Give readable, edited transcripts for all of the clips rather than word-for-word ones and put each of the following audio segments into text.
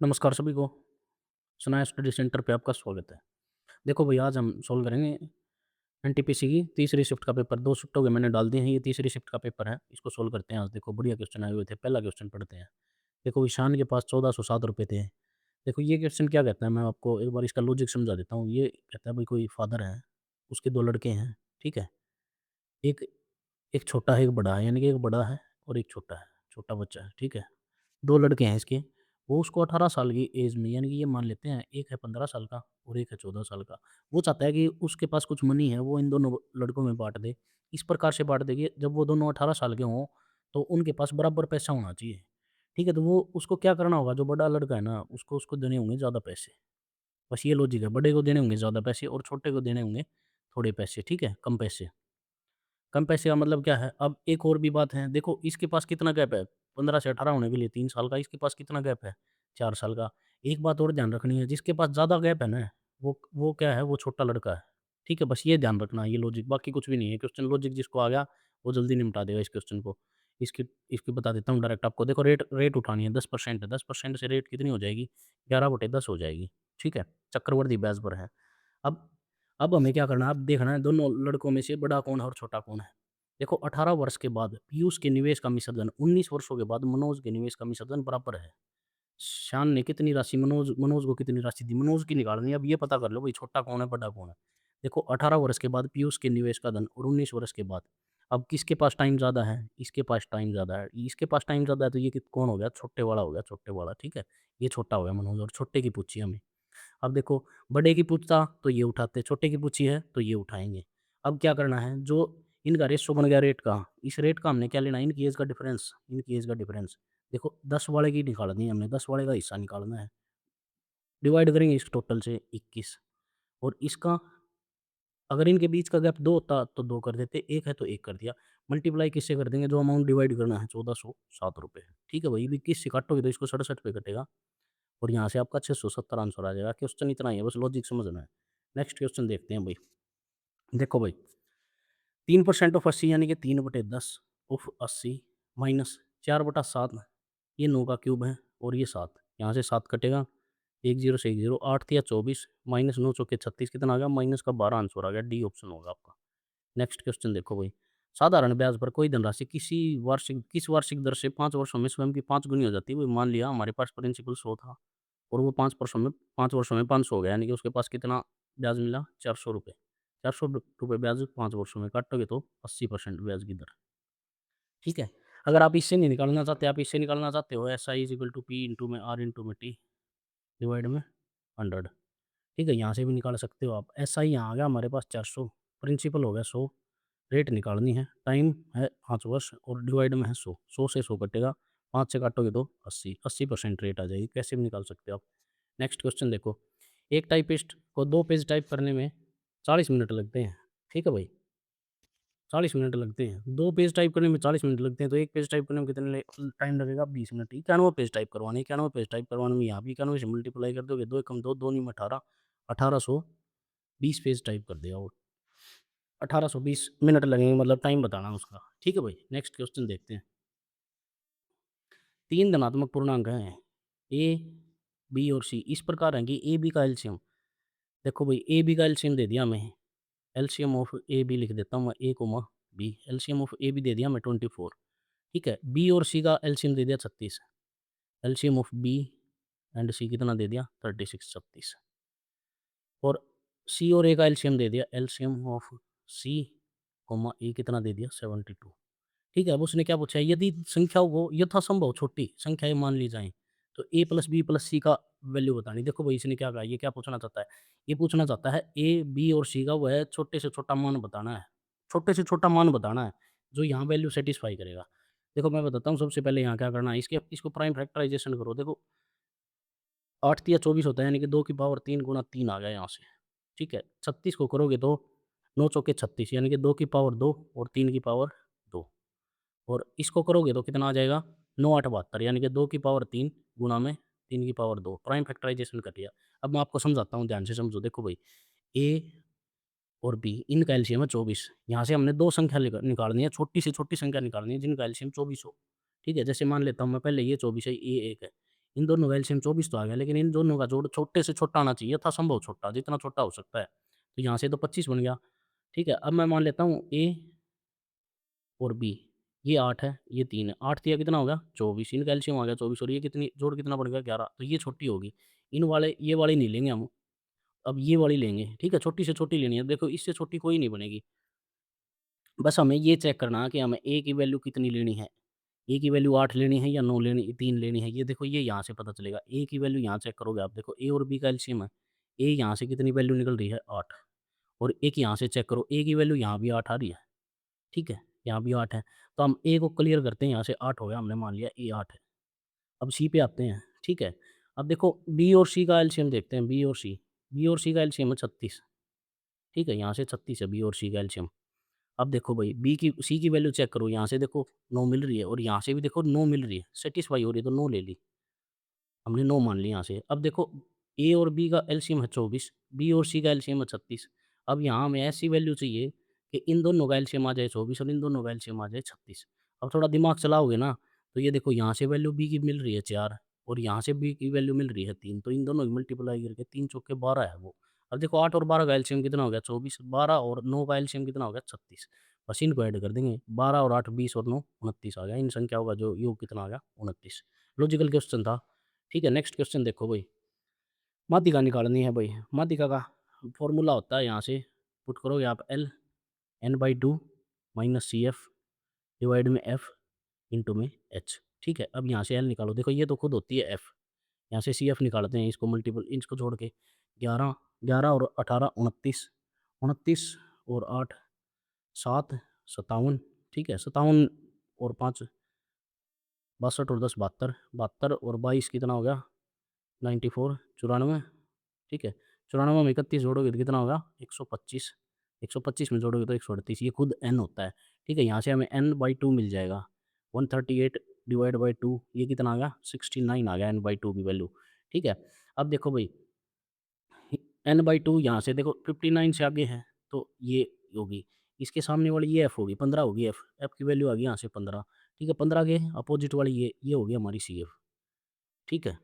नमस्कार सभी को। सुनाया स्टडी सेंटर पे आपका स्वागत है। देखो भई आज हम सॉल्व करेंगे एनटीपीसी की तीसरी शिफ्ट का पेपर। 2 शिफ्ट हो गए मैंने डाल दिए हैं, ये तीसरी शिफ्ट का पेपर है। इसको सॉल्व करते हैं आज। देखो बढ़िया क्वेश्चन आए हुए थे। पहला क्वेश्चन पढ़ते हैं। देखो ईशान के पास ₹1407 थे। देखो ये क्वेश्चन क्या कहता है, मैं आपको एक बार इसका लॉजिक समझा देता हूँ। ये कहता है भई कोई फादर है, उसके 2 लड़के हैं, ठीक है? एक एक छोटा है, एक बड़ा है, यानी कि एक बड़ा है और एक छोटा है, छोटा बच्चा है, ठीक है? 2 लड़के हैं इसके, वो उसको 18 साल की एज में, यानी कि ये मान लेते हैं एक है 15 साल का और एक है 14 साल का। वो चाहता है कि उसके पास कुछ मनी है, वो इन दोनों लड़कों में बाँट दे। इस प्रकार से बाँट दे कि जब वो दोनों 18 साल के हों, तो उनके पास बराबर पैसा होना चाहिए। ठीक है? तो वो उसको क्या करना होगा, जो बड़ा लड़का है ना, उसको उसको देने होंगे ज़्यादा पैसे। बस ये लॉजिक है, बड़े को देने होंगे ज़्यादा पैसे और छोटे को देने होंगे थोड़े पैसे, ठीक है? कम पैसे। कम पैसे का मतलब क्या है? अब एक और भी बात है, देखो इसके पास कितना गैप है, 15 से 18 होने के लिए 3 साल का, इसके पास कितना गैप है? 4 साल का। एक बात और ध्यान रखनी है, जिसके पास ज़्यादा गैप है ना, वो क्या है? वो छोटा लड़का है। ठीक है? बस ये ध्यान रखना है, ये लॉजिक, बाकी कुछ भी नहीं है। क्वेश्चन लॉजिक जिसको आ गया, वो जल्दी निपटा देगा इस क्वेश्चन को। इसकी इसकी बता देता हूँ डायरेक्ट आपको। देखो रेट रेट उठानी है, 10% है, 10% से रेट कितनी हो जाएगी? 11/10 हो जाएगी। ठीक है? चक्रवर्ती ब्याज पर है। अब अब हमें क्या करना है, अब देखना है दोनों लड़कों में से बड़ा कौन है और छोटा कौन है। देखो 18 वर्ष के बाद पीयूष के निवेश का विसर्जन, 19 वर्षों के बाद मनोज के निवेश का विसर्जन बराबर है। शान ने कितनी राशि मनोज मनोज को कितनी राशि दी? मनोज की निकालनी है। अब ये पता कर लो भाई छोटा कौन है, बड़ा कौन है। देखो 18 वर्ष के बाद पीयूष के निवेश का धन और 19 वर्ष के बाद, अब किसके पास टाइम ज़्यादा है? इसके पास टाइम ज़्यादा है। इसके पास टाइम ज़्यादा है तो ये कौन हो गया? छोटे वाला हो गया, छोटे वाला, ठीक है? ये छोटा हो गया मनोज, और छोटे की पूछी हमें। अब देखो बड़े की पूछता तो ये उठाते, छोटे की पूछी है तो ये उठाएँगे। अब क्या करना है, जो इनका रेश्यो बन गया रेट का, इस रेट का हमने क्या लेना है? इनकी एज का डिफरेंस, इनकी एज का डिफरेंस। देखो 10 वाले की निकालनी है हमने, 10 वाले का हिस्सा निकालना है। डिवाइड करेंगे इस टोटल से 21, और इसका अगर इनके बीच का गैप 2 होता तो 2 कर देते, 1 है तो 1 कर दिया। मल्टीप्लाई किससे कर देंगे? जो अमाउंट डिवाइड करना है, ₹1407। ठीक है भाई, 21 से काटोगे तो इसको 67 पे कटेगा। और यहाँ से आपका 670 आंसर आ जाएगा। क्वेश्चन इतना ही है, बस लॉजिक समझना है। नेक्स्ट क्वेश्चन देखते हैं भाई। देखो भाई 3% ऑफ 80 यानी कि 3/10 ऑफ 80 माइनस 4/7, ये 9 का क्यूब है और ये 7, यहाँ से 7 कटेगा, 1 0 से 1 0, 8 तिया 24 माइनस 9 चौके 36, कितना आ गया? माइनस का 12 आंसर आ गया। डी ऑप्शन होगा आपका। नेक्स्ट क्वेश्चन देखो भाई, साधारण ब्याज पर कोई धनराशि किस वार्षिक दर से 5 वर्षों में स्वयं की 5 गुनी हो जाती है? भाई मान लिया हमारे पास प्रिंसिपल 100 था और वो 5 वर्षों में 500 हो गया, यानी कि उसके पास कितना ब्याज मिला? ₹400। ₹400 ब्याज 5 वर्षों में काटोगे तो 80% ब्याज की दर। ठीक है? अगर आप इससे नहीं निकालना चाहते, आप इससे निकालना चाहते हो SI equal to P into में R इंटू में T डिवाइड में 100। ठीक है? यहाँ से भी निकाल सकते हो आप। SI यहाँ आ गया हमारे पास 400, प्रिंसिपल हो गया 100, रेट निकालनी है, टाइम है 5 वर्ष और डिवाइड में है 100, 100 से 100 कटेगा, 5 से काटोगे तो 80, 80% रेट आ जाएगी। कैसे भी निकाल सकते हो आप। नेक्स्ट क्वेश्चन देखो, एक टाइपिस्ट को 2 पेज टाइप करने में 40 मिनट लगते हैं। ठीक है भाई? 40 मिनट लगते हैं। 2 पेज टाइप करने में 40 मिनट लगते हैं, तो 1 पेज टाइप करने में कितने टाइम लगेगा? 20 मिनट। 91 पेज टाइप करवाने, 91 पेज टाइप करवाने में यहाँ भी 91 से मल्टीप्लाई कर दोगे, 2 एकम 2, 2 दूनी 18, 1820 पेज टाइप कर देगा वो। 1820 मिनट लगेंगे, मतलब टाइम बताना उसका। ठीक है भाई? नेक्स्ट क्वेश्चन देखते हैं। 3 धनात्मक पूर्णांक हैं, ए, बी और सी। इस प्रकार हैं कि ए, बी का एलसीएम, देखो भाई ए, बी का एलसीएम दे दिया हमें। एलसीएम ऑफ ए, बी लिख देता हूँ मैं, A comma B. LCM of A, B दे दिया हमें 24। ठीक है? बी और सी का एलसीएम दे दिया 36। एलसीएम ऑफ बी एंड सी कितना दे दिया? 36, 36। और सी और ए का एलसीएम दे दिया, एलसीएम ऑफ सी कोमा ए कितना दे दिया? 72। ठीक है? अब उसने क्या पूछा है? यदि संख्याओं को यथासंभव छोटी संख्याएँ मान ली जाएँ, तो ए प्लस बी प्लस सी का वैल्यू बतानी। देखो भाई इसने क्या कहा, ये क्या पूछना चाहता है? ये पूछना चाहता है ए, बी और सी का वह छोटे से छोटा मान बताना है। छोटे से छोटा मान बताना है, जो यहाँ वैल्यू सैटिस्फाई करेगा। देखो मैं बताता हूँ, सबसे पहले यहाँ क्या करना है, इसको प्राइम फैक्टराइज़ेशन करो। देखो 8 तिया 24 होता है, यानी कि 2 की पावर 3 गुणा 3 आ गया यहाँ से। ठीक है? 36 को करोगे तो 9 चौके 36, यानी कि 2 की पावर 2 और 3 की पावर 2, और इसको करोगे तो कितना आ जाएगा? 9 8 72, यानी कि 2 की पावर 3 गुणा में 3 की पावर 2, प्राइम फैक्टराइज़ेशन कर लिया। अब मैं आपको समझाता हूँ, ध्यान से समझो। देखो भाई ए और बी, इनका एलसीएम है 24। यहाँ से हमने 2 संख्या निकालनी है, छोटी से छोटी संख्या निकालनी है जिनका एलसीएम 24 हो। ठीक है? जैसे मान लेता हूँ मैं, पहले ये 24 है, ये 1 है। इन दोनों का एलसीएम 24 तो आ गया, लेकिन इन दोनों का जोड़ छोटे से छोटा आना चाहिए, यथासंभव छोटा, जितना छोटा हो सकता है। तो यहाँ से तो 25 बन गया, ठीक है। अब मैं मान लेता हूँ ए और बी, ये 8 है, ये 3 है। 8 तिया कितना हो गया? 24, इनका एलसीएम आ गया 24 और ये कितनी जोड़ कितना बन गया? 11। तो ये छोटी होगी। इन वाले ये वाली नहीं लेंगे हम, अब ये वाली लेंगे, ठीक है? छोटी से छोटी लेनी है। देखो इससे छोटी कोई नहीं बनेगी। बस हमें ये चेक करना है कि हमें ए की वैल्यू कितनी लेनी है। ए की वैल्यू 8 लेनी है या 9 लेनी 3 लेनी है, ये देखो ये यहाँ से पता चलेगा। ए की वैल्यू यहाँ चेक करोगे आप, देखो ए और बी का एलसीएम है। ए यहाँ से कितनी वैल्यू निकल रही है? 8। और एक यहाँ से चेक करो, ए की वैल्यू यहाँ भी 8 आ रही है, ठीक है? यहाँ भी 8 है। तो हम ए को क्लियर करते हैं, यहाँ से 8 हो गया, हमने मान लिया ए 8 है। अब सी पे आते हैं, ठीक है? अब देखो बी और सी का एलसीएम देखते हैं, बी और सी। बी और सी का एलसीएम है 36, ठीक है? यहाँ से 36 है बी और सी का एलसीएम। अब देखो भाई बी की सी की वैल्यू चेक करो, यहाँ से देखो 9 मिल रही है और यहाँ से भी देखो 9 मिल रही है, सैटिस्फाई हो रही है, तो 9 ले ली। हमने 9 मान ली यहाँ से। अब देखो ए और बी का एलसीएम है 24, बी और सी का एलसीएम है 36। अब यहाँ हमें ऐसी वैल्यू चाहिए कि इन दोनों का एलसीएम आ जाए 24 और इन दोनों का एलसीएम आ जाए 36। अब थोड़ा दिमाग चलाओगे ना, तो ये देखो यहाँ से वैल्यू बी की मिल रही है 4 और यहाँ से बी की वैल्यू मिल रही है 3, तो इन दोनों की मल्टीप्लाई करके 3 चौके 12 है वो। अब देखो 8 और 12 का एलसीएम कितना हो गया? 24, 12 और 9 का एलसीएम कितना हो गया? 36। बस इनको ऐड कर देंगे, 12 और 8 20 और 9 29 आ गया। इन संख्याओं का जो योग कितना आ गया? 29। लॉजिकल क्वेश्चन था, ठीक है। नेक्स्ट क्वेश्चन देखो भाई, माध्यिका निकालनी है भाई। माध्यिका का फॉर्मूला होता है, यहाँ से पुट करोगे आप L n/2 minus C F divide में एफ इंटू में एच, ठीक है। अब यहाँ से एल निकालो, देखो ये तो खुद होती है एफ, यहाँ से सी एफ निकालते हैं, इसको मल्टीपल इसको जोड़ के 11 11 और 18 29, 29 और 8 7 57, ठीक है। 57 और 5 62 और 10 72, 72 और 22 कितना हो गया? 94 94, ठीक है। 94 में 31 जोड़ोगे तो कितना होगा? 125, 125 में जोड़ोगे तो 138, ये खुद n होता है, ठीक है। यहाँ से हमें n/2 मिल जाएगा, 138 डिवाइड बाई 2, ये कितना आ गया? 69 आ गया n/2 की वैल्यू, ठीक है। अब देखो भाई n/2 यहाँ से देखो 59 से आगे है, तो ये होगी, इसके सामने वाली ये f होगी, 15 होगी f, f की वैल्यू आ गई यहाँ से 15, ठीक है। 15 के अपोजिट वाली ये होगी हमारी सी एफ, ठीक है।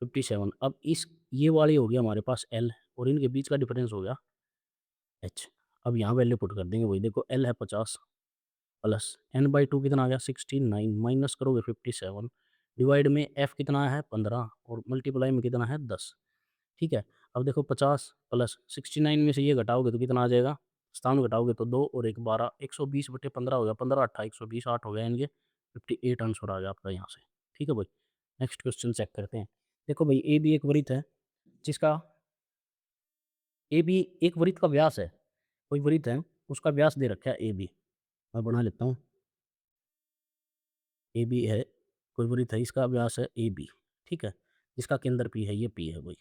57, अब इस ये वाली हो गया हमारे पास L और इनके बीच का डिफरेंस हो गया H। अब यहाँ वैल्यू पुट कर देंगे, वही देखो L है 50 प्लस n/2 कितना आ गया? 69 माइनस करोगे 57 डिवाइड में F कितना है? 15 और मल्टीप्लाई में कितना है? 10, ठीक है। अब देखो 50 प्लस 69 में से ये घटाओगे तो कितना आ जाएगा? 57 घटाओगे तो 2 और 1 12, 120/15 हो गया, 15 8 120, 8 हो गया इनके 58 आंसर आ गया आपका यहाँ से, ठीक है भाई। नेक्स्ट क्वेश्चन चेक करते हैं। देखो भाई ए बी एक वृत्त है, जिसका ए बी एक वृत्त का व्यास है, कोई वृत्त है उसका व्यास दे रखा है ए बी, मैं बना लेता हूँ। ए बी है, कोई वृत्त है, इसका व्यास है ए बी, ठीक है। जिसका केंद्र पी है, ये पी है भाई।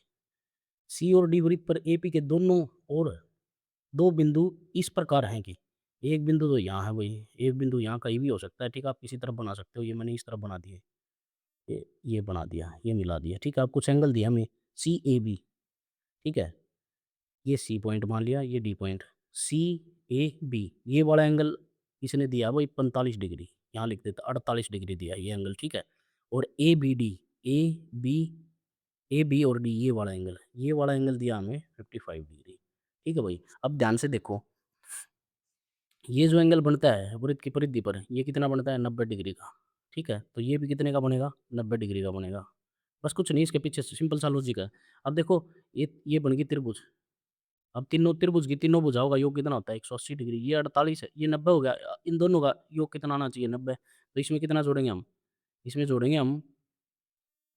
सी और डी वृत्त पर ए पी के दोनों और दो बिंदु इस प्रकार हैं कि एक बिंदु तो यहाँ है भाई, एक बिंदु यहाँ कहीं भी हो सकता है, ठीक है। आप किसी तरफ बना सकते हो, ये मैंने इस तरफ बना दिए, ये बना दिया, ये मिला दिया, ठीक है। आप कुछ एंगल दिया हमें सी ए बी, ठीक है। ये सी पॉइंट मान लिया, ये D point, C A B, ये वाला एंगल इसने दिया भाई 45 डिग्री, यहाँ लिख देता 48 डिग्री दिया ये एंगल, ठीक है। और A B D, A B, A B और डी, ये वाला एंगल, ये वाला एंगल दिया हमें 55 डिग्री, ठीक है भाई। अब ध्यान से देखो, ये जो एंगल बनता है वृत्त की परिधि पर, ये कितना बनता है? 90 डिग्री का, ठीक है। तो ये भी कितने का बनेगा? 90 डिग्री का बनेगा। बस कुछ नहीं, इसके पीछे सिंपल सा लॉजिक है। अब देखो ये बन गई त्रिभुज, अब तीनों त्रिभुज की तीनों भुजाओं का योग कितना होता है? 180 डिग्री, ये 48 है, ये 90 हो गया। इन दोनों का योग कितना आना चाहिए? 90। तो इसमें कितना जोड़ेंगे हम? इसमें जोड़ेंगे हम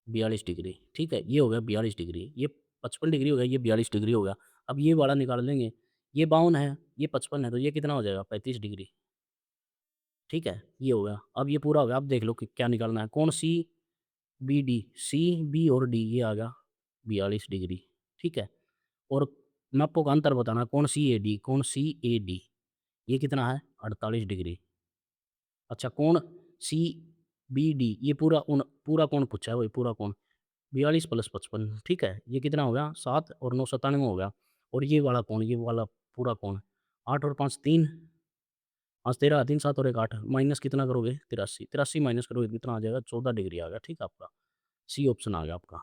42 डिग्री, ठीक है। ये हो गया 42 डिग्री, ये 55 डिग्री हो गया, ये 42 डिग्री हो गया। अब ये वाला निकाल लेंगे, ये 52 है, ये 55 है, तो ये कितना हो जाएगा? 35 डिग्री, ठीक है। ये हो गया, अब ये पूरा हो गया। अब देख लो कि क्या निकालना है, कौन सी बी डी, सी बी और डी, ये आ गया 42 डिग्री, ठीक है। और मैं आपको का अंतर बताना, कौन सी ए डी, कौन सी ए डी, ये कितना है? 48 डिग्री। अच्छा, कोण सी बी डी, ये पूरा कोण पूछा है, वही पूरा कोण 42 प्लस 55, ठीक है। ये कितना हो गया? 7 और 9 97 हो गया। और ये वाला कोण, ये वाला पूरा कोण 8 और 5 3, 5 13, 3 7 और 1 8, माइनस कितना करोगे? 83, 83 माइनस करोगे कितना आ जाएगा? 14 डिग्री आ गया, ठीक है आपका। सी ऑप्शन आ गया आपका।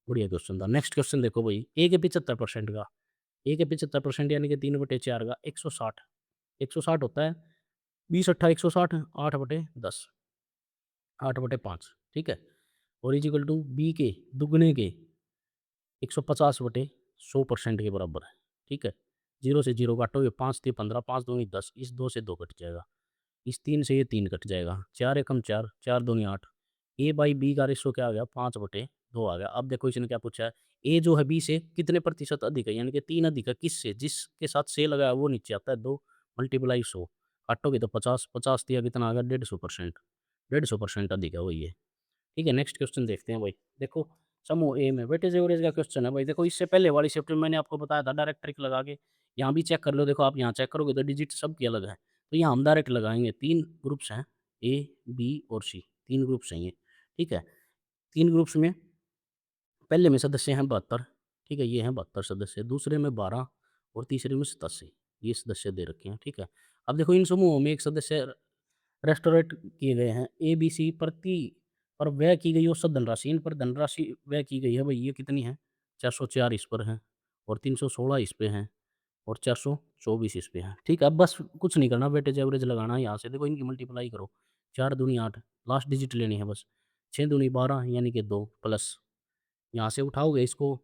बढ़िया क्वेश्चन था। नेक्स्ट क्वेश्चन देखो भाई, ए के 75% का, ए के 75% यानी कि 3/4 का 160, 160 होता है 20 अट्ठा 160, 8/10, 8/5, ठीक है। और इज इक्वल टू बी के दुगने के 150/100% के बराबर है, ठीक है। जीरो से जीरो काटोगे 5 से 15, 5 दूनी 10, इस 2 से 2 कट जाएगा, इस 3 से ये 3 कट जाएगा, 4 एकम 4, 4 दूनी 8, ए बाई बी का रेशो क्या आ गया 5/2 आ गया। अब देखो इसने क्या पूछा है, ए जो है बी से कितने प्रतिशत अधिक है, यानी कि 3 अधिक है किससे, जिसके साथ से लगाया वो नीचे आता है 2 मल्टीप्लाई 100, काटोगे तो 50, 50 दिया कितना आ गया 150%, 150% अधिक है वही है, ठीक है। नेक्स्ट क्वेश्चन देखते हैं भाई, देखो समूह ए में वेटेज एवरेज का क्वेश्चन है भाई। देखो इससे पहले वाली शिफ्ट में मैंने आपको बताया था डायरेक्ट ट्रिक लगा के, यहाँ भी चेक कर लो, देखो आप यहाँ चेक करोगे तो डिजिट सबकी अलग है, तो यहाँ हम डायरेक्ट लगाएंगे, 3 ग्रुप्स हैं ए बी और सी, 3 ग्रुप्स हैं ये, ठीक है। 3 ग्रुप्स में पहले में सदस्य हैं 72, ठीक है, ये हैं 72 सदस्य, दूसरे में 12 और तीसरे में 87, ये सदस्य दे रखे हैं, ठीक है। अब देखो इन समूहों में एक सदस्य रेस्टोरेट किए गए हैं, ए बी सी प्रति पर व्यय की गई औसत धनराशि, इन पर धनराशि व्यय की गई है भाई, ये कितनी है 404 इस पर है, और 316 इस पे हैं, और 424 इस पे है, ठीक है। अब बस कुछ नहीं करना, वेटेज एवरेज लगाना है, यहाँ से देखो इनकी मल्टीप्लाई करो, 4 दूनी 8, लास्ट डिजिट लेनी है बस, 6 दूनी 12 यानी कि 2 प्लस, यहाँ से उठाओगे इसको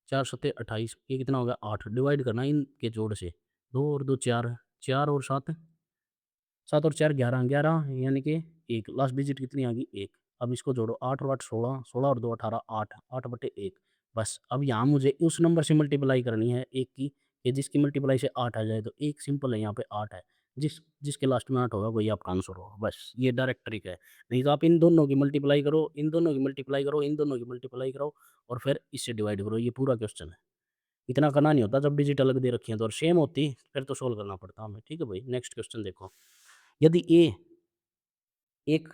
4 सत्ते 28, ये कितना हो गया 8, डिवाइड करना इनके जोड़ से, 2 और 2 4, 4 और 7, 7 और 4 11, 11 यानी कि 1, लास्ट डिजिट कितनी आ गई 1। अब इसको जोड़ो, 8 और 8 16, 16 और 2 18, 8, 8/1, बस। अब यहाँ मुझे उस नंबर से मल्टीप्लाई करनी है 1 की, कि जिसकी मल्टीप्लाई से 8 आ जाए, तो 1 सिंपल है, यहाँ पे 8 है, जिसके लास्ट में 8 होगा वही आपका आंसर होगा, बस ये डायरेक्ट ट्रिक है। नहीं तो आप इन दोनों की मल्टीप्लाई करो, इन दोनों की मल्टीप्लाई करो, इन दोनों की मल्टीप्लाई करो, और फिर इससे डिवाइड करो, ये पूरा क्वेश्चन है। इतना करना नहीं होता, जब डिजिट अलग दे रखी है तो, और सेम होती फिर तो सोल्व करना पड़ता हमें, ठीक है भाई। नेक्स्ट क्वेश्चन देखो, यदि ए एक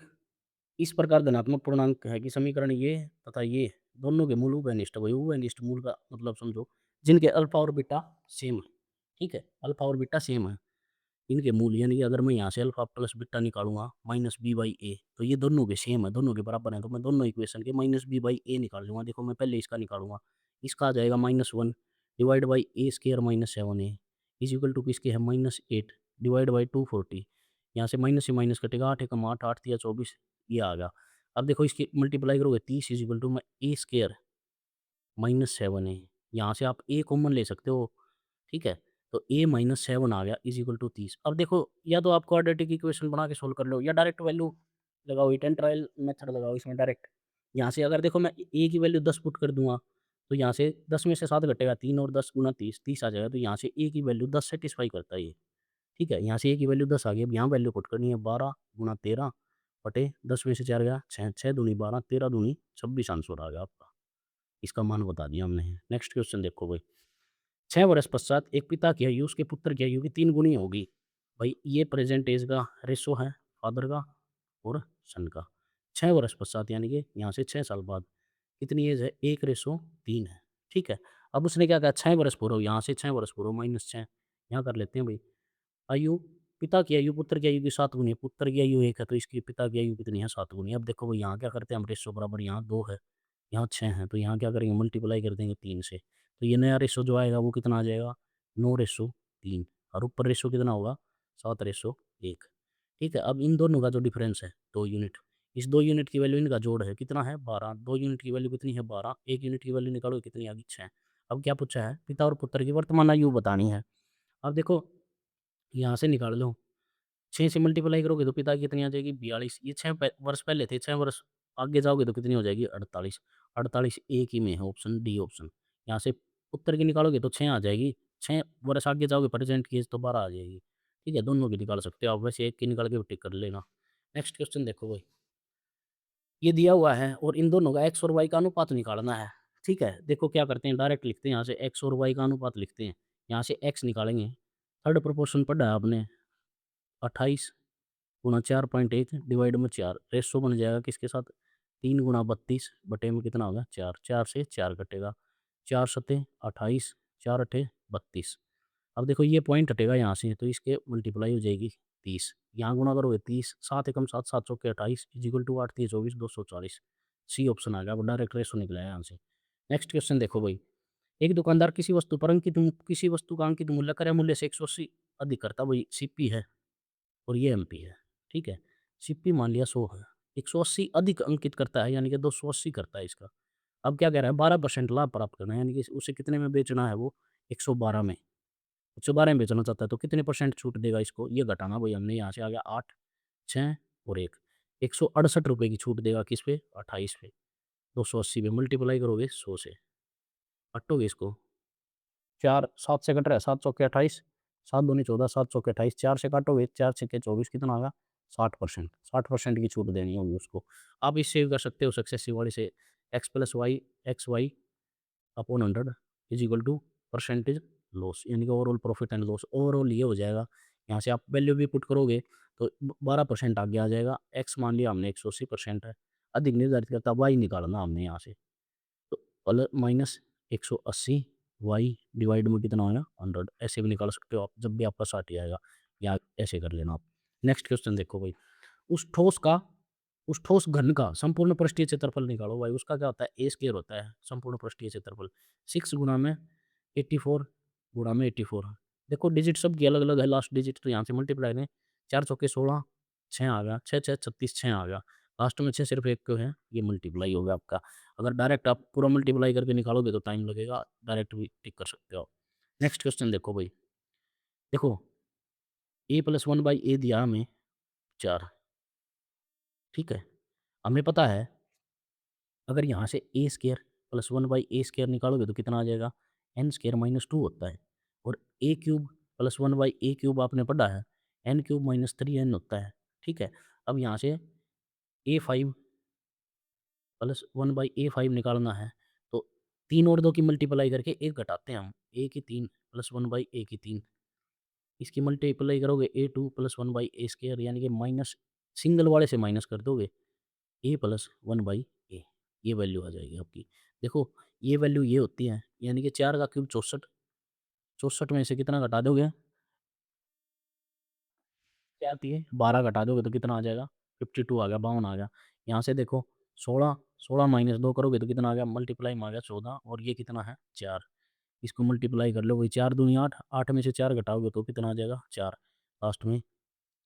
इस प्रकार धनात्मक पूर्णांक है कि समीकरण ये तथा ये दोनों के मूल उभयनिष्ठ, वही उभयनिष्ठ मूल का मतलब समझो, जिनके अल्फा और बीटा सेम है, ठीक है, अल्फा और बीटा सेम है, इनके मूल, यानी कि अगर मैं यहाँ से अल्फा प्लस बीटा निकालूंगा माइनस बी बाई ए, तो ये दोनों के सेम है, दोनों के बराबर है, तो मैं दोनों इक्वेशन के माइनस बी बाई ए निकाल लूंगा। देखो मैं पहले इसका निकालूंगा, इसका आ जाएगा -1 divide by A square -7a is equal to किसके है -8 डिवाइड बाई 240, यहाँ से माइनस से माइनस कटेगा, 8 एकम 8, 8 या 24, ये आ गया। अब देखो इसकी मल्टीप्लाई करोगे 30 इज इक्वल टू मैं ए स्केयर -7a, यहाँ से आप ए कॉमन ले सकते हो, ठीक है, तो a -7 आ गया इज इक्वल टू 30। अब देखो या तो आप क्वाड्रेटिक इक्वेशन बना के सोल्व कर लो, या डायरेक्ट वैल्यू लगाओ, हिट एंड ट्रायल मेथड लगाओ इसमें डायरेक्ट। यहाँ से अगर देखो मैं a की वैल्यू 10 पुट कर दूंगा, तो यहाँ से 10 में से 7 घटेगा, 3 और 10 गुना 30, 30 आ जाएगा, तो यहाँ से a की वैल्यू 10 सेटिस्फाई करता है ये, ठीक है। यहाँ से a की वैल्यू 10 आ गई, अब यहाँ वैल्यू पुट करनी है 12 गुना 13 बटे 10 में से 4 गया 6, 6 दूनी 12, 13 दूनी 26 आंसर आ गया आपका, इसका मान बता दिया हमने। नेक्स्ट क्वेश्चन देखो भाई, 6 वर्ष पश्चात एक पिता की आयु उसके पुत्र की आयु की 3 गुनी होगी। भाई ये प्रेजेंट एज का रेशो है फादर का और सन का। 6 वर्ष पश्चात यानी कि यहाँ से 6 साल बाद कितनी एज है, 1:3 है, ठीक है। अब उसने क्या कहा 6 वर्ष पूरा हो, यहाँ से 6 वर्ष पूरा -6, यहाँ कर लेते हैं भाई। आयु पिता की आयु पुत्र की आयु की 7 गुनी है, पुत्र की आयु 1 है, तो इसकी पिता की आयु कितनी है 7 गुनी। अब देखो भाई यहाँ क्या करते हैं हम, रेशो बराबर, यहाँ 2 है, यहाँ 6 है, तो यहाँ क्या करेंगे मल्टीप्लाई कर देंगे 3 से, तो ये नया रेशो जो आएगा वो कितना आ जाएगा 9:3, और ऊपर रेशो कितना होगा 7:1, ठीक है। अब इन दोनों का जो डिफरेंस है 2 यूनिट, इस 2 यूनिट की वैल्यू इनका जोड़ है कितना है 12, 2 यूनिट की वैल्यू कितनी है 12, 1 यूनिट की वैल्यू निकालो कितनी आ गई 6। अब क्या पूछा है, पिता और पुत्र की वर्तमान आयु बतानी है। अब देखो यहाँ से निकाल लो, 6 से मल्टीप्लाई करोगे तो पिता की कितनी आ जाएगी 42, ये 6 वर्ष पहले थे, 6 वर्ष आगे जाओगे तो कितनी हो जाएगी 48, 48 एक ही में है, ऑप्शन डी ऑप्शन। यहाँ से उत्तर की निकालोगे तो 6 आ जाएगी, 6 वर्ष आगे जाओगे प्रेजेंट की एज तो 12 आ जाएगी, ठीक है। दोनों की निकाल सकते हो आप, वैसे एक की निकाल के टिक कर लेना। नेक्स्ट क्वेश्चन देखो भाई, ये दिया हुआ है और इन दोनों का एक्स और वाई का अनुपात निकालना है, ठीक है। देखो क्या करते हैं, डायरेक्ट लिखते हैं, यहाँ से एक्स और वाई का अनुपात लिखते हैं, यहाँ से एक्स निकालेंगे, थर्ड प्रोपोर्शन पढ़ा है आपने, 28 गुणा 4.1 डिवाइड में 4, रेशो बन जाएगा किसके साथ 3 गुणा 32 बटे में कितना होगा 4, 4 से 4 कटेगा, 4 सत्ते 28, 4 अठे 32। अब देखो ये पॉइंट हटेगा यहाँ से, तो इसके मल्टीप्लाई हो जाएगी 30, यहाँ गुणा करोगे 30, 7 एकम 7, 7 चौके 28 is equal to 8 3 24 240, C option आ गया, वो डायरेक्ट रेशो निकला है यहाँ से। नेक्स्ट क्वेश्चन देखो भाई, एक दुकानदार किसी वस्तु पर किसी वस्तु का अंकित मूल्य क्रय मूल्य से 180 अधिक करता, वही सीपी है और ये एमपी है, ठीक है। सीपी मान लिया 100 है, 180 अधिक अंकित करता है यानी कि 280 करता है इसका। अब क्या कह रहा है, 12% लाभ प्राप्त करना है, यानी कि उसे कितने में बेचना है, वो 112 में, 112 में बेचना चाहता है, तो कितने परसेंट छूट देगा इसको, ये घटाना भाई हमने, यहाँ से आ गया 8, 6 और 1, 168 रुपये की छूट देगा किस पे, 28 पे, 280 पे मल्टीप्लाई करोगे 100 से, काटोगे इसको, 4 7 से कट रहा है, 7 चौके 28, 7 दूनी 14, 7 चौके 28, 4 से काटोगे, 4 छक्के 24, कितना आएगा 60%, 60% की छूट देनी होगी उसको। आप इससे भी कर सकते हो सक्सेसिव वाली से, X plus Y X Y upon 100 is equal to percentage loss, यानी कि overall profit and loss, overall ये हो जाएगा। यहाँ से आप वैल्यू भी पुट करोगे तो 12% आगे आ जाएगा। एक्स मान लिया हमने 180% है, अधिक निर्धारित करता वाई निकालना हमने यहाँ से, तो प्लस माइनस 180 वाई डिवाइड में कितना आएगा 100, ऐसे भी निकाल सकते हो आप जब भी आपका 60 आएगा, या ऐसे कर लेना आप। नेक्स्ट क्वेश्चन देखो भाई, उस ठोस का उस ठोस घन का संपूर्ण पृष्ठीय क्षेत्रफल निकालो भाई। उसका क्या होता है, ए स्क्वायर होता है संपूर्ण पृष्ठीय क्षेत्रफल, 6 गुणा में 84 गुणा में 84। देखो डिजिट सबकी अलग अलग है, लास्ट डिजिट तो यहाँ से मल्टीप्लाई करें, 4 चौके 16, 6 आ गया, 6 6 36, 6 आ गया, लास्ट में 6 सिर्फ एक को है, ये मल्टीप्लाई हो गया आपका। अगर डायरेक्ट आप पूरा मल्टीप्लाई करके निकालोगे तो टाइम लगेगा, डायरेक्ट भी टिक कर सकते हो आप। नेक्स्ट क्वेश्चन देखो भाई, देखो ए प्लस 1/a दिया हमें 4, ठीक है। हमें पता है अगर यहाँ से ए स्क्वायर प्लस 1/a स्क्वायर निकालोगे तो कितना आ जाएगा, एन स्क्वायर माइनस 2 होता है, और ए क्यूब प्लस 1/a क्यूब आपने पढ़ा है, एन क्यूब माइनस 3n होता है, ठीक है। अब यहाँ से a5 प्लस 1/a5 निकालना है, तो 3 और 2 की मल्टीप्लाई करके 1 घटाते हैं हम, a की 3 प्लस 1/a की 3, इसकी मल्टीप्लाई करोगे a2 प्लस 1/a स्क्वायर, यानी कि माइनस सिंगल वाले से माइनस कर दोगे ए प्लस 1/a, ये वैल्यू आ जाएगी आपकी। देखो ये वैल्यू ये होती है, यानी कि 4 का क्यूब 64, 64 में से कितना घटा दोगे, क्या आती है 12 घटा दोगे तो कितना आ जाएगा, 52 आ गया, 52 आ गया। यहाँ से देखो 16, 16 माइनस 2 करोगे तो कितना आ गया, मल्टीप्लाई में आ गया 14, और ये कितना है 4, इसको मल्टीप्लाई कर लो भाई, 4 दूनी 8, 8 में से 4 घटाओगे तो कितना आ जाएगा 4, लास्ट में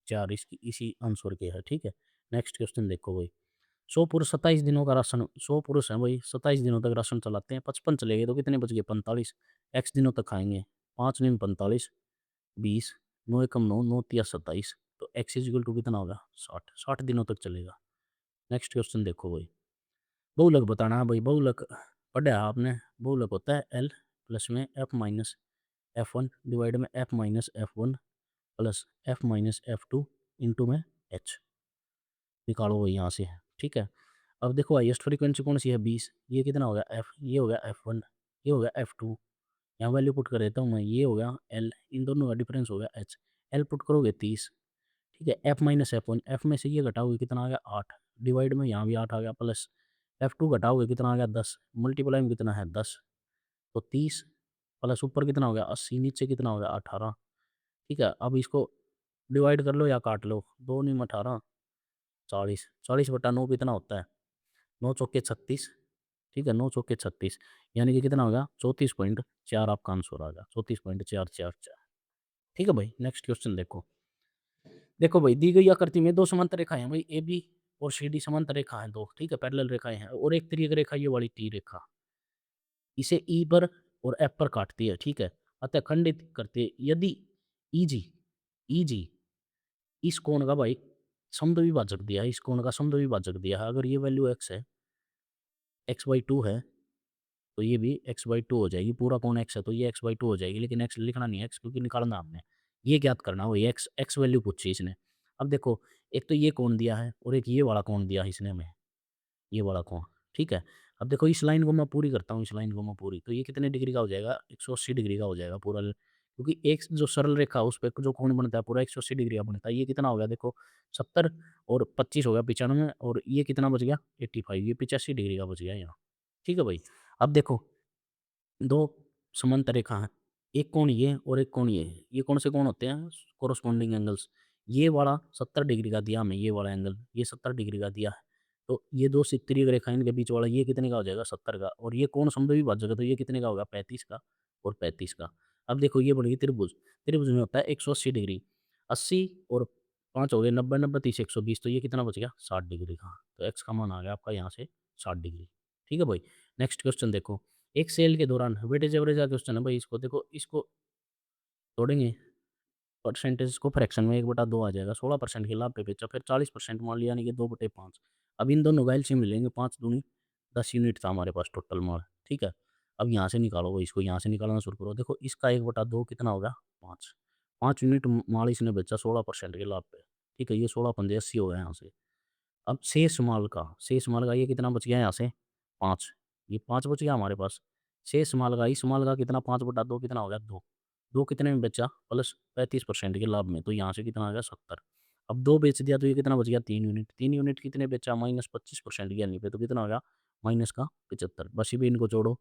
4 इसकी इसी आंसर के है, ठीक है। नेक्स्ट क्वेश्चन देखो भाई, 100 पुरुष 27 दिनों का राशन, 100 पुरुष हैं भाई 27 दिनों तक राशन चलाते हैं, 55 चले गए तो कितने बच गए 45, एक्स दिनों तक खाएंगे, 5 दिन 45, 20, 9 एकम 9, 9 तिया 27, तो एक्स इज इक्वल टू कितना होगा 60, 60 दिनों तक चलेगा। नेक्स्ट क्वेश्चन देखो भाई, बहुलक बताना है भाई, बहुलक पढ़ा है आपने, बहुलक होता है एल प्लस में एफ माइनस F1 डिवाइड में F minus F1 plus F minus F2 into में एच, निकालो भाई यहाँ से, ठीक है। अब देखो हाईएस्ट फ्रीक्वेंसी कौन सी है 20, ये कितना हो गया एफ, ये हो गया F1, ये हो गया F2, यहाँ वैल्यू पुट कर देता हूँ मैं, ये हो गया एल, इन दोनों का डिफरेंस हो गया एच, एल पुट करोगे 30, ठीक है। एफ माइनस F1, एफ में से ये घटाओगे कितना आ गया 8, डिवाइड में यहाँ भी 8 आ गया, प्लस F2 घटाओगे कितना आ गया 10, मल्टीप्लाई में कितना है 10, तो 30 प्लस ऊपर कितना हो गया 80, नीचे कितना हो गया 18, ठीक है। अब इसको डिवाइड कर लो या काट लो, 2 नीम 18, 40, 40/9 कितना होता है, 9 चौके 36, ठीक है, 9 चौके 36, यानी कि कितना होगा 34.4, आपका आंसर आ गया 34.444, ठीक है भाई। नेक्स्ट क्वेश्चन देखो, देखो भाई दी गई आकृति में दो समांतर रेखाएं हैं भाई, ए बी और सी डी समांतर रेखा है दो, ठीक है, पैरेलल रेखाएं हैं, और एक तिर्यक रेखा ये वाली टी रेखा इसे ई पर और एफ पर काटती है, ठीक है, अतः खंडित करती है। यदि ई जी इस कोण का भाई समद्विभाजक दिया है, इस कोण का समद्विभाजक दिया है, अगर ये वैल्यू एक्स है, x/2 है, तो ये भी x/2 हो जाएगी, पूरा कोण x है तो ये x/2 हो जाएगी, लेकिन x लिखना नहीं है, x क्योंकि निकालना आपने, ये ज्ञात करना हो, ये x वैल्यू पूछी इसने। अब देखो एक तो ये कोण दिया है और एक ये वाला कोण दिया है इसने हमें, ये वाला कोण, ठीक है। अब देखो इस लाइन को मैं पूरी करता हूँ, इस लाइन को मैं पूरी, तो ये कितने डिग्री का हो जाएगा 180 डिग्री का हो जाएगा पूरा, क्योंकि एक जो सरल रेखा उस पर जो कोण बनता है पूरा 180 डिग्री का बनता है। ये कितना हो गया देखो 70 और 25 हो गया 95, और ये कितना बच गया 85, ये 85 डिग्री का बच गया यहाँ, ठीक है भाई। अब देखो दो समांतर रेखा हैं, एक कोण ये और एक कोण ये कौन से कोण होते हैं कोरोस्पोंडिंग एंगल्स, ये वाला 70 डिग्री का दिया हमें, ये वाला एंगल ये 70 डिग्री का दिया है, तो ये 2 तिर्यक रेखाएँ इनके बीच वाला ये कितने का हो जाएगा 70 का और ये कोण समद्विभाजक भाजक है तो ये कितने का होगा 35 का और 35 का। अब देखो ये बनेगी त्रिभुज, त्रिभुज में होता है 180 डिग्री, 80 और 5 हो गए 90, 90, 30, 120 तो ये कितना बच गया 60 डिग्री का। तो x का मान आ गया आपका यहाँ से 60 डिग्री। ठीक है भाई। नेक्स्ट क्वेश्चन देखो, एक सेल के दौरान वेटेज एवरेज का क्वेश्चन है भाई इसको देखो इसको तोड़ेंगे परसेंटेज को फ्रैक्शन में 1/2 आ जाएगा, 16% के लाभ पे बेचा, फिर 40% मान लिया यानी कि 2/5। अब इन दोनों का एलसीएम मिलेंगे 5 दूनी 10 यूनिट था हमारे पास टोटल माल, ठीक है। अब यहाँ से निकालो भाई इसको यहाँ से निकालना शुरू करो। देखो इसका 1/2 कितना होगा 5, 5 यूनिट माल इसने बेचा 16% के लाभ पे, ठीक है। ये 16 पंजे 80 हो गया यहाँ से। अब शेष माल का ये कितना बच गया यहाँ से 5, ये 5 बच गया हमारे पास। शेष माल का इस माल का कितना 5/2 कितना हो गया 2, 2 कितने में बेचा प्लस 35% के लाभ में, तो यहाँ से कितना आ गया 70। अब 2 बेच दिया तो ये कितना बच गया 3 यूनिट, 3 यूनिट कितने बेचा माइनस 25% की यानी पे तो कितना हो गया माइनस का 75। बस भी इनको जोड़ो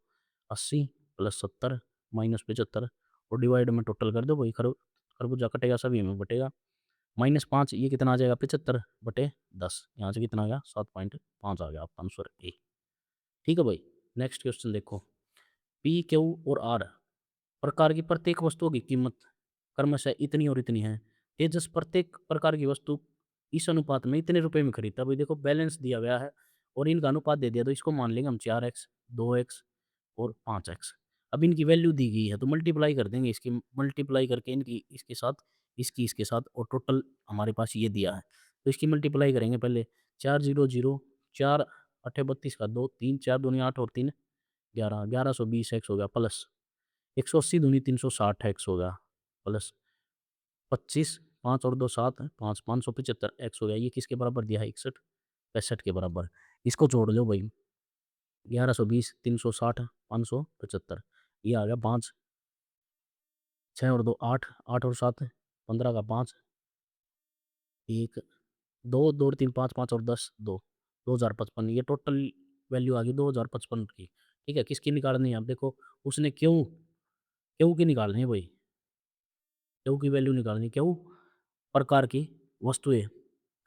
80 प्लस 70 माइनस 75 और डिवाइड में टोटल कर दो भाई खरबूजा कटेगा सभी में बटेगा -5 ये कितना आ जाएगा 75/10 यहाँ से कितना आ गया 7.5 आ गया आपका आंसर ए। ठीक है भाई। नेक्स्ट क्वेश्चन देखो, पी क्यू और आर प्रकार की प्रत्येक वस्तुओं की कीमत क्रमशः इतनी और इतनी है। तेजस प्रत्येक प्रकार की वस्तु इस अनुपात में इतने रुपए में खरीदता है। भाई देखो बैलेंस दिया गया है और इनका अनुपात दे दिया तो इसको मान लेंगे हम 4x 2x और 5x। अब इनकी वैल्यू दी गई है तो मल्टीप्लाई कर देंगे इसकी मल्टीप्लाई करके इनकी इसके साथ इसकी इसके साथ और टोटल हमारे पास ये दिया है तो इसकी मल्टीप्लाई करेंगे पहले 400 4 अठे 32 का 2 3 4 दूनी 8 और 3 11 1120 एक्स हो गया प्लस 180 दूनी 360 एक्स हो गया प्लस 25 5 और 2 7 5 575 एक्स हो गया। ये किसके बराबर दिया है 61 65 के बराबर। इसको जोड़ लो भाई 1120 360 575 ये आ गया 5 6 और 2 8 8 और 7 15 का 5 1 2 2 और 3 5 5 और 10 2 2055 ये टोटल वैल्यू आ गई 2055 की। ठीक है किसकी निकालनी है अब देखो उसने क्यों क्यों की निकालनी है भाई क्यों की वैल्यू निकालनी क्यों प्रकार की वस्तुएं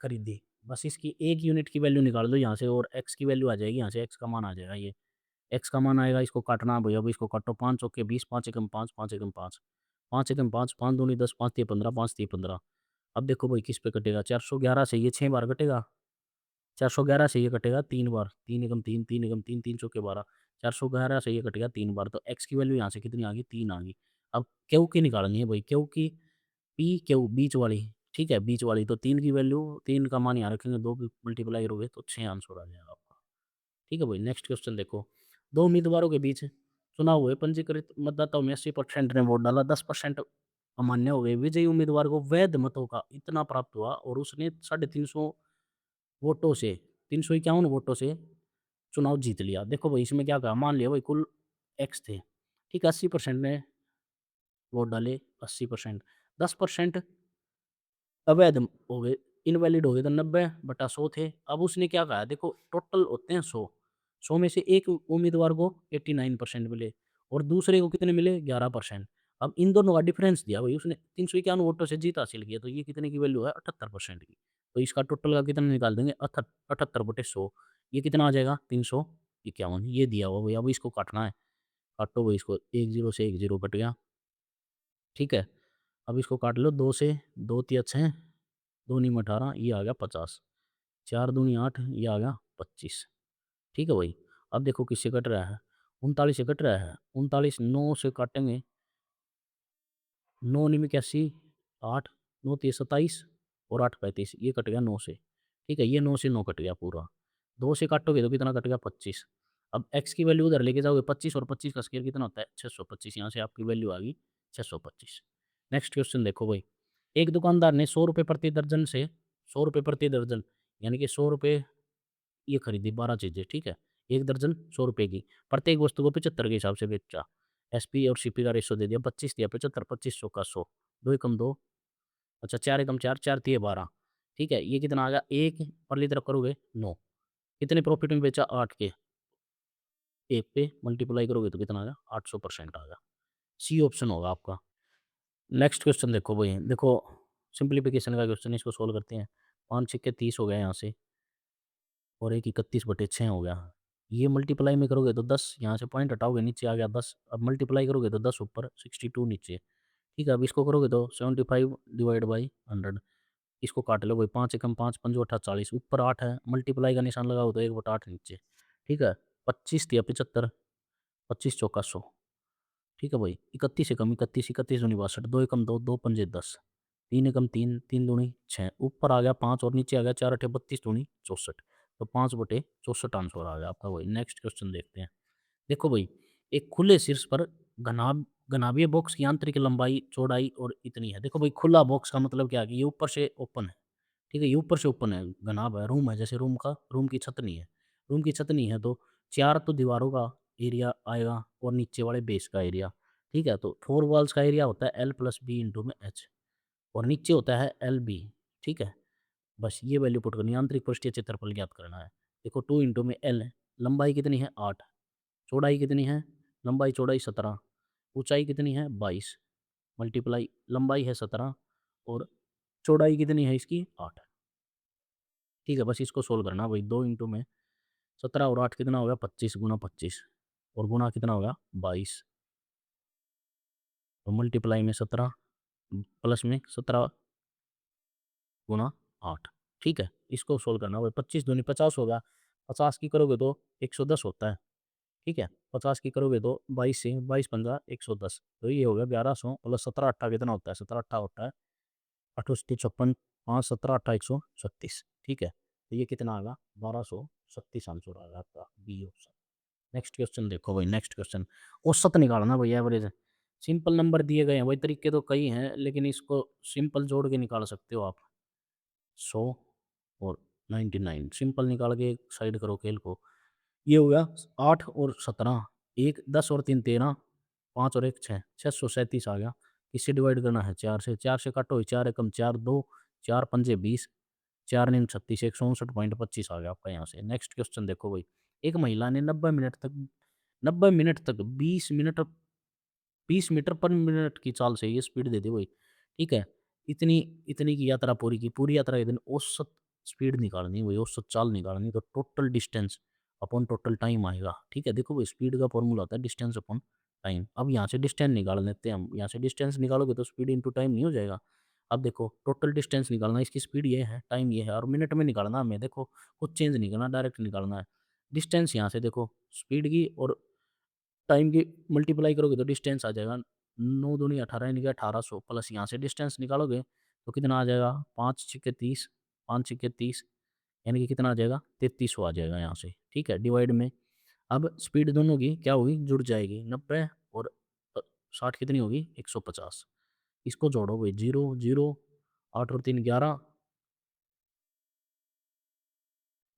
खरीदी बस इसकी एक यूनिट की वैल्यू निकाल दो यहाँ से और एक्स की वैल्यू आ जाएगी यहाँ से एक्स का मान आ जाएगा ये एक्स का मान आएगा इसको काटना भैया अब इसको काटो 5 चौके 20 5 एकम 5 5 एकम 5 5 एकम 5 5 दूनी 10 5 तीय 15 5 तीय 15। अब देखो भाई किस पे कटेगा 411 से ये 6 बार कटेगा 411 से ये कटेगा 3 बार 3 एकम 3 3 एकम 3 3 चौके 12 411 से ये कटेगा 3 बार तो एक्स की वैल्यू यहाँ से कितनी आ गई 3 आ गई। अब क्यू की निकालनी है भाई क्यू की पी क्यू बीच वाली ठीक है बीच वाली तो 3 की वैल्यू 3 का मान यहाँ रखेंगे 2 की मल्टीप्लाई करोगे तो 6 आंसर आ जाएगा आपका। ठीक है भाई नेक्स्ट क्वेश्चन देखो, दो उम्मीदवारों के बीच चुनाव हुए पंजीकृत मतदाताओं में 80% ने वोट डाला 10% अमान्य हो गए। विजयी उम्मीदवार को वैध मतों का इतना प्राप्त हुआ और उसने 350 वोटों से 351 वोटों से चुनाव जीत लिया। देखो भाई इसमें क्या कहा मान लिया भाई कुल एक्स थे ठीक है 80% ने वोट डाले 80% 10% अवैध हो गए इनवैलिड हो गए तो 90/100 थे। अब उसने क्या कहा देखो टोटल होते हैं 100 100 में से एक उम्मीदवार को 89% मिले और दूसरे को कितने मिले 11%। अब इन दोनों का डिफरेंस दिया भाई उसने 351 वोटों से जीत हासिल किया तो ये कितने की वैल्यू है 78% की। तो इसका टोटल का कितना निकाल देंगे 78/100 ये कितना आ जाएगा 351 ये दिया हुआ भाई अब इसको काटना है काटो भाई इसको 1 0 से 1 0 कट गया ठीक है। अब इसको काट लो 2 से 2 तिया 6 2 नीम 18 ये आ गया 50 4 दूनी 8 ये आ गया 25। ठीक है भाई। अब देखो किससे कट रहा है 39 से कट रहा है 39 9 से काटेंगे 9 निम 81 8 9 3 27 और 8 35 ये कट गया 9 से। ठीक है ये 9 से 9 कट गया पूरा 2 से काटोगे तो कितना कट गया 25। अब एक्स की वैल्यू उधर लेके जाओगे 25 और 25 का स्क्वायर कितना होता है 625 यहाँ से आपकी वैल्यू आ गई 625। नेक्स्ट क्वेश्चन देखो भाई, एक दुकानदार ने 100 रुपये प्रति दर्जन से 100 रुपये प्रति दर्जन यानी कि 100 रुपये ये खरीदी 12 चीज़ें ठीक है। 1 दर्जन 100 रुपये की प्रत्येक वस्तु को 75 के हिसाब से बेचा। एसपी और सीपी का रेशो दे दिया 25 दिया 75 25 100 का 100 2 एकम 2 अच्छा 4 एकम 4 4 तिये 12 ठीक है। ये कितना आ गया 1 परली तरफ करोगे 9 कितने प्रॉफिट में बेचा 8 के 1 पे मल्टीप्लाई करोगे तो कितना आ गया 800% आ गया। सी ऑप्शन होगा आपका। नेक्स्ट क्वेश्चन देखो भाई देखो सिंप्लीफिकेशन का क्वेश्चन इसको सोल्व करते हैं 5 छक्के 30 हो गया यहाँ से और एक 31/6 हो गया। ये मल्टीप्लाई में करोगे तो 10, यहाँ से पॉइंट हटाओगे नीचे आ गया 10, अब मल्टीप्लाई करोगे तो 10 ऊपर 62 नीचे। ठीक है, अब इसको करोगे तो 75 डिवाइड बाई 100, इसको काट लो भाई, 5 एकम 5 पंजो 8 40, ऊपर 8 है, मल्टीप्लाई का निशान लगाओ तो 1/8 नीचे। ठीक है, 25 या 75, 25 चौका 100। ठीक है भाई, 31 एकम 31, 31 दूनी 62, 2 एकम 2, 2 पंजे 10, 3 एकम 3, 3 दूनी 6, ऊपर आ गया 5 और नीचे आ गया 4 अठे 32 दूनी 64, तो 5/64 आंसर आ गया आपका भाई। नेक्स्ट क्वेश्चन देखते हैं। देखो भाई, एक खुले शीर्ष पर घनाभीय बॉक्स की आंतरिक लंबाई चौड़ाई और इतनी है। देखो भाई, खुला बॉक्स का मतलब क्या है कि ये ऊपर से ओपन है। ठीक है, ये ऊपर से ओपन है, घनाभ है, रूम है, जैसे रूम की छत नहीं है। रूम की छत नहीं है तो 4 तो दीवारों का एरिया आएगा और नीचे वाले बेस का एरिया। ठीक है, तो 4 वॉल्स का एरिया होता है एल प्लस बी इंटू में एच, और नीचे होता है एल बी। ठीक है, बस ये वैल्यू पुट करनी है, आंतरिक पृष्ठीय क्षेत्रफल ज्ञात करना है। देखो 2 इंटू में एल है, लंबाई कितनी है 8, चौड़ाई कितनी है, लंबाई चौड़ाई 17, ऊंचाई कितनी है 22, मल्टीप्लाई लंबाई है 17 और चौड़ाई कितनी है इसकी 8। ठीक है, बस इसको सोल्व करना भाई। 2 इंटू में 17 और 8 कितना होगा 25 गुना 25, और गुना कितना होगा 22, तो मल्टीप्लाई में 17 प्लस में 17 गुना 8। ठीक है, इसको सोल्व करना भाई। 25 दूनी 50 होगा, 50 की करोगे तो 110 होता है। ठीक है, 50 की करोगे तो 22 से 22 पंजा 110, तो ये हो गया 1100 प्लस 17 अट्ठा कितना होता है, 17 अट्ठा होता है 856, 5 17 अट्ठा 136। ठीक है, तो ये कितना आएगा 1236 आंसर आएगा आपका बी ऑप्शन। नेक्स्ट क्वेश्चन देखो भाई, नेक्स्ट क्वेश्चन औसत निकालना भाई, एवरेज। सिंपल नंबर दिए गए हैं भाई, तरीके तो कई हैं लेकिन इसको सिंपल जोड़ के निकाल सकते हो आप। 100 और 99 सिंपल निकाल के एक साइड करो खेल को। ये हो गया 8 और 17, एक 10 और 3 13, 5 और 1 6, 637 आ गया। इससे डिवाइड करना है 4 से काटो, 4 एकम 4 2, 4 पंजे 20, 4 नीम 36, 169.25 आ गया आपका यहाँ से। नेक्स्ट क्वेश्चन देखो भाई, एक महिला ने 90 मिनट तक 20 मीटर पर मिनट की चाल से ये स्पीड दे दी भाई। ठीक है, इतनी इतनी की यात्रा पूरी की, पूरी यात्रा के दिन औसत स्पीड निकालनी है भाई, औसत चाल निकालनी, तो total distance upon total time आएगा। ठीक है, देखो भाई, स्पीड का फॉर्मूला होता है डिस्टेंस अपॉन टाइम। अब यहाँ से डिस्टेंस निकाल लेते हैं हम, यहाँ से डिस्टेंस निकालोगे तो स्पीड इंटू टाइम नहीं हो जाएगा। अब देखो, टोटल डिस्टेंस निकालना है, इसकी स्पीड ये है, टाइम ये है, और मिनट में निकालना हमें। देखो, कुछ चेंज नहीं करना, डायरेक्ट निकालना है। डिस्टेंस यहाँ से देखो, स्पीड की और टाइम की मल्टीप्लाई करोगे तो डिस्टेंस आ जाएगा 9 दूनी 18 यानी कि 1800, प्लस यहाँ से डिस्टेंस निकालोगे तो कितना आ जाएगा 5 छिक्के 30, 5 छिक्के 30 यानी कि कितना आ जाएगा 3300 आ जाएगा यहाँ से। ठीक है, डिवाइड में अब स्पीड दोनों की क्या होगी, जुड़ जाएगी, 90 और 60 कितनी होगी 150। इसको जोड़ो भाई, 0 0, 8 और 3 11,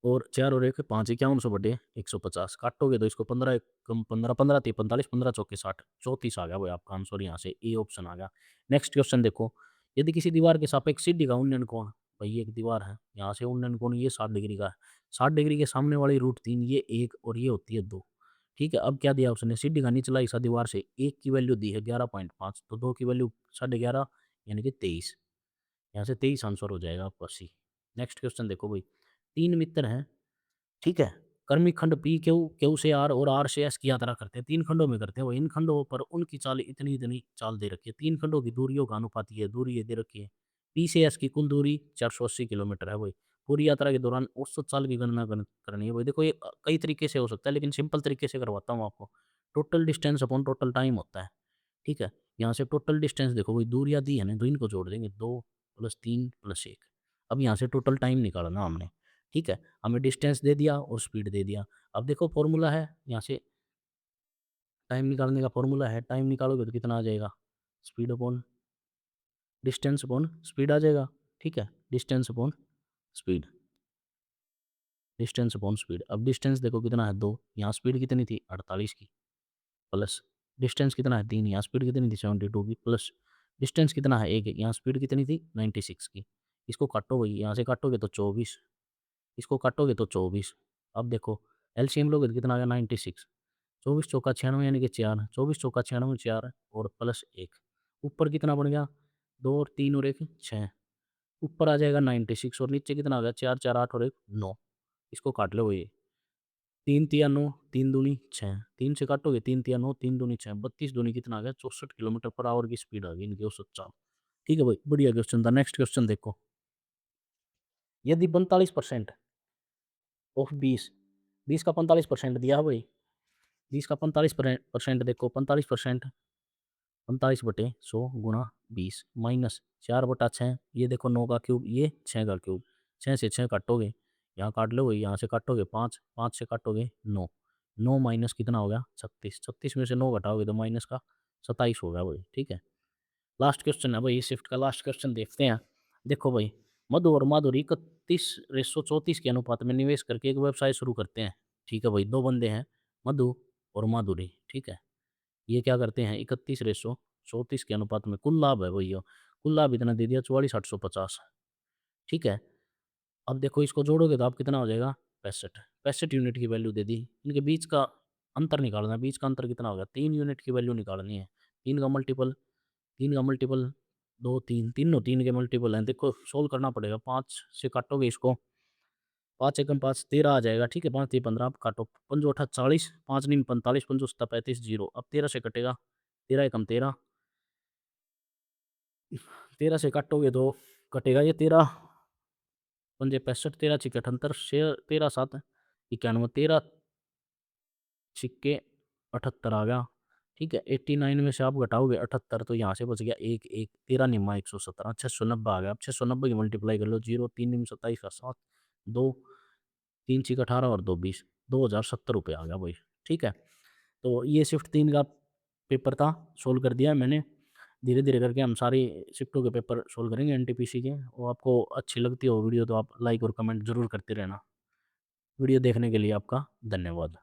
और 4 और 1 5, 51/150 काटोगे तो इसको 15 कम 15 15 ती 45, 15 चौके 60, 34 आ गया भाई आपका आंसर, यहाँ से ए ऑप्शन आ गया। नेक्स्ट क्वेश्चन देखो, यदि किसी दीवार के सापेक्ष सीधी का उन्नयन कोण, भाई ये एक दीवार है, यहाँ से उन्नयन कोण ये 60 डिग्री का है, 60 डिग्री के सामने वाली √3 ये 1 और ये होती है 2। ठीक है, अब क्या दिया उसने, सीधी का निचला हिस्सा दीवार से 1 की वैल्यू दी है 11.5, तो 2 की वैल्यू 11.5 यानी कि 23, यहाँ से 23 आंसर हो जाएगा आपका सी। नेक्स्ट क्वेश्चन देखो भाई, 3 मित्र हैं। ठीक है, क्रमिक खंड पी क्यू, क्यू से आर और आर से एस की यात्रा करते हैं, 3 खंडों में करते हैं वो। इन खंडों पर उनकी चाल इतनी इतनी चाल दे रखी है, 3 खंडों की दूरियों का अनुपात ये दूरी ये दे रखी है। पी से एस की कुल दूरी 480 किलोमीटर है भाई। पूरी यात्रा के दौरान औसत चाल की गणना करनी है भाई। देखो, ये कई तरीके से हो सकता है लेकिन सिंपल तरीके से करवाता हूँ आपको। Total distance upon total time होता है। ठीक है, यहाँ से टोटल डिस्टेंस देखो भाई, दूरियाँ दी है ना, तो इनको जोड़ देंगे, 2 प्लस 3 प्लस 1। अब यहाँ से टोटल टाइम निकालना हमने। ठीक है, हमें डिस्टेंस दे दिया और स्पीड दे दिया। अब देखो फॉर्मूला है, यहाँ से टाइम निकालने का फॉर्मूला है, टाइम निकालोगे तो कितना आ जाएगा, speed upon distance upon speed आ जाएगा। ठीक है, distance upon speed, distance upon speed. अब डिस्टेंस देखो कितना है 2, यहाँ स्पीड कितनी थी 48 की, प्लस डिस्टेंस कितना है 3, यहाँ स्पीड कितनी थी 72 की, प्लस डिस्टेंस कितना है 1, यहाँ स्पीड कितनी थी 96 की। इसको काटो भाई, यहाँ से काटोगे तो 24, इसको काटोगे तो 24। अब देखो, एलसीएम लोगे तो कितना आ गया 96, 24 चौका 96 यानी कि 4, 24 चौका 96 4 और प्लस 1, ऊपर कितना बन गया 2 और 3 और 1 6, ऊपर आ जाएगा 96 और नीचे कितना आ गया 4 4 8 और 1 9। इसको काट लो ये, 3 तिया 9, 3 दूनी 6, 3 से काटोगे 3 तिया 9, 3 दूनी 6, 32 दूनी कितना आ गया 64 किलोमीटर पर आवर की स्पीड आ गई इनकी औसत चाल। ठीक है भाई, बढ़िया क्वेश्चन था। नेक्स्ट क्वेश्चन देखो, यदि 45% ऑफ 20, 20 का 45% दिया है भाई, 20 का 45% देखो, 45% 45/100 गुणा 20 माइनस 4/6, ये देखो 9 का क्यूब, ये 6 का क्यूब, 6 से 6 काटोगे, यहाँ काट लो, यहाँ से काटोगे 5, 5 से काटोगे 9, 9 माइनस कितना हो गया 36, 36 में से 9 घटाओगे तो माइनस का 27 होगा भाई। ठीक है, लास्ट क्वेश्चन है भाई, शिफ्ट का लास्ट क्वेश्चन देखते हैं। देखो भाई, मधु और माधुरी 31:34 के अनुपात में निवेश करके एक व्यवसाय शुरू करते हैं। ठीक है भाई, दो बंदे हैं, मधु और माधुरी। ठीक है, ये क्या करते हैं, 31:34 के अनुपात में कुल लाभ है भैया, कुल लाभ इतना दे दिया 44,850। ठीक है, अब देखो इसको जोड़ोगे तो आप कितना हो जाएगा 65, 65 यूनिट की वैल्यू दे दी। इनके बीच का अंतर निकालना है, बीच का अंतर कितना होगा, 3 यूनिट की वैल्यू निकालनी है। 3 का मल्टीपल, 3 का मल्टीपल 2, 3, तीनों 3 के मल्टीपल हैं। देखो सोल्व करना पड़ेगा, 5 से काटोगे इसको, 5 एकम 5 13 आ जाएगा। ठीक है, 5 3 15, आप काटो, 5 8 40, 5 9 45, 5 7 35 जीरो। अब 13 से कटेगा, 13 एकम 13, 13 से काटोगे तो कटेगा ये 13 पंजे 65, 13 छिके 78, 13 7 91, 13 छिक्के 78 आ गया। ठीक है, 89 में से आप घटाओगे 78 तो यहाँ से बच गया 1 1, 13 निम्मा 117, 690 आ गया। अब 690 की मल्टीप्लाई कर लो, 0 3 निम 27 का 7, 2 3 छिक 18 और 2 20, 2070 रुपये आ गया भाई। ठीक है, तो ये शिफ्ट 3 का पेपर था, सोल्व कर दिया है मैंने। धीरे धीरे करके हम सारी शिफ्टों के पेपर सोल्व करेंगे एनटीपीसी के। और आपको अच्छी लगती हो वीडियो तो आप लाइक और कमेंट जरूर करते रहना। वीडियो देखने के लिए आपका धन्यवाद।